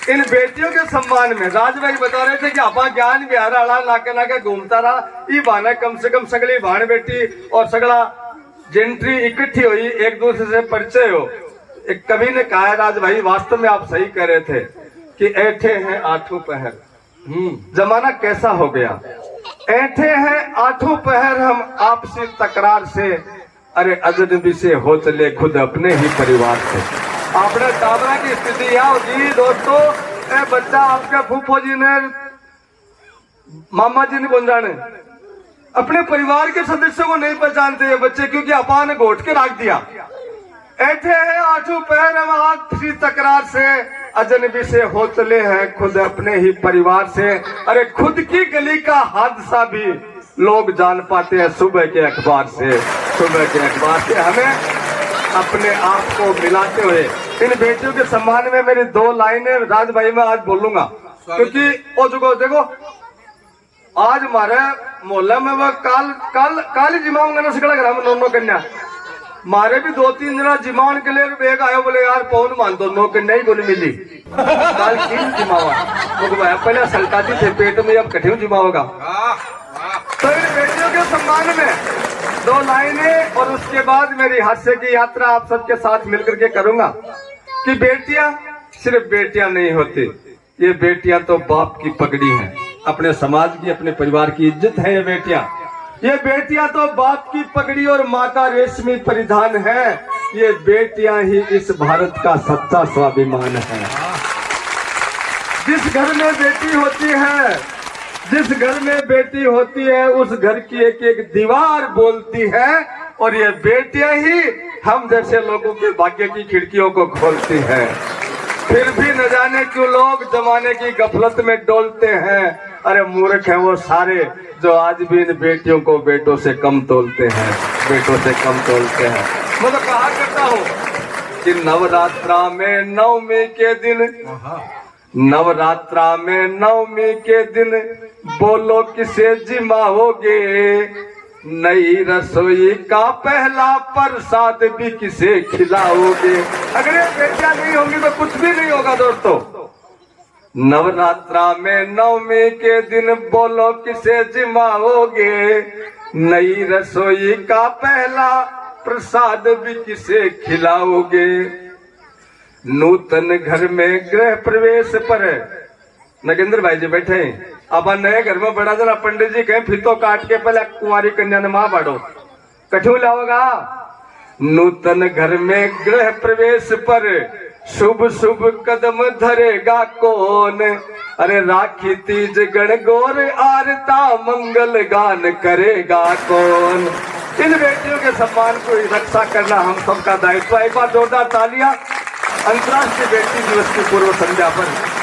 इन बेटियों के सम्मान में राज भाई बता रहे थे कि आपा ज्ञान बिहार आला नाके नाके घूमता रहा, ये बहाना कम से कम सगली भाण बेटी और सगला जेंट्री इकट्ठी हुई, एक दूसरे से परिचय हो। एक कवि ने कहा है राज भाई, वास्तव में आप सही कह रहे थे कि ऐठे हैं आठों पहर। जमाना कैसा हो गया, ऐठे हैं आठों पहर हम आपसी तकरार से, अरे अजनबी से हो चले खुद अपने ही परिवार से। आपने टाबरा की स्थिति यह होगी दोस्तों, ए बच्चा आपके फूफो जी ने मामा जी ने बुंजाने अपने परिवार के सदस्यों को नहीं पहचानते ये बच्चे, क्योंकि अपा ने घोट के रख दिया। ऐठे हैं आठों पैर हम आपसी तकरार से, अजनबी से हो चले हैं खुद अपने ही परिवार से। अरे खुद की गली का हादसा भी लोग जान पाते हैं सुबह के अखबार से, सुबह के अखबार से। हमें अपने आप को मिलाते हुए इन बेटियों के सम्मान में मेरी दो लाइनें राज भाई मैं आज बोलूंगा, क्योंकि वो जो देखो आज हमारे मोहल्ले में वो काल जिमाऊंगा ना सिकड़ा घर में दोनों कन्या मारे भी 2-3 दिन जिमावन के लिए बेग आयो, बोले यार पौन मान दोनों कन्या ही बोली मिली काल तीन जिमावा पहले सलटाती थे पेट में, अब कठिन जिमा होगा। तो इन बेटियों के सम्मान में 2 लाइनें और उसके बाद मेरी हास्य की यात्रा आप सबके साथ मिलकर के करूंगा कि बेटियां सिर्फ बेटियां नहीं होती, ये बेटियां तो बाप की पगड़ी हैं, अपने समाज की अपने परिवार की इज्जत है। ये बेटियां तो बाप की पगड़ी और माँ का रेशमी परिधान है। ये बेटियां ही इस भारत का सच्चा स्वाभिमान है। जिस घर में बेटी होती है, जिस घर में बेटी होती है उस घर की एक एक दीवार बोलती है, और ये बेटियां ही हम जैसे लोगों के भाग्य की खिड़कियों को खोलती है। फिर भी न जाने क्यों लोग जमाने की गफलत में डोलते हैं। अरे मूर्ख है वो सारे जो आज भी इन बेटियों को बेटों से कम तोलते हैं, बेटों से कम तोलते हैं। मैं तो कहा करता हूँ कि नवरात्रा में नवमी के दिन, नवरात्रा में नवमी के दिन बोलो किसे जिमाओगे, नई रसोई का पहला प्रसाद भी किसे खिलाओगे। अगर ये बेटियां नहीं होंगी तो कुछ भी नहीं होगा दोस्तों। नवरात्रा में नवमी के दिन बोलो किसे जिमाओगे, नई रसोई का पहला प्रसाद भी किसे खिलाओगे। नूतन घर में गृह प्रवेश पर नगेंद्र भाई जी बैठे, अब नए घर में बड़ा जरा पंडित जी कहें फिर तो काट के पहले कुंवारी कन्या ने मां बाढ़ो कठू लाओगा। नूतन घर में गृह प्रवेश पर शुभ शुभ कदम धरेगा कौन, अरे राखी तीज गणगौर आरता मंगल गान करेगा कौन। इन बेटियों के सम्मान को रक्षा करना हम सबका दायित्व। एक बार जोरदार तालियां अंतर्राष्ट्रीय बेटी दिवस की पूर्व संध्या पर।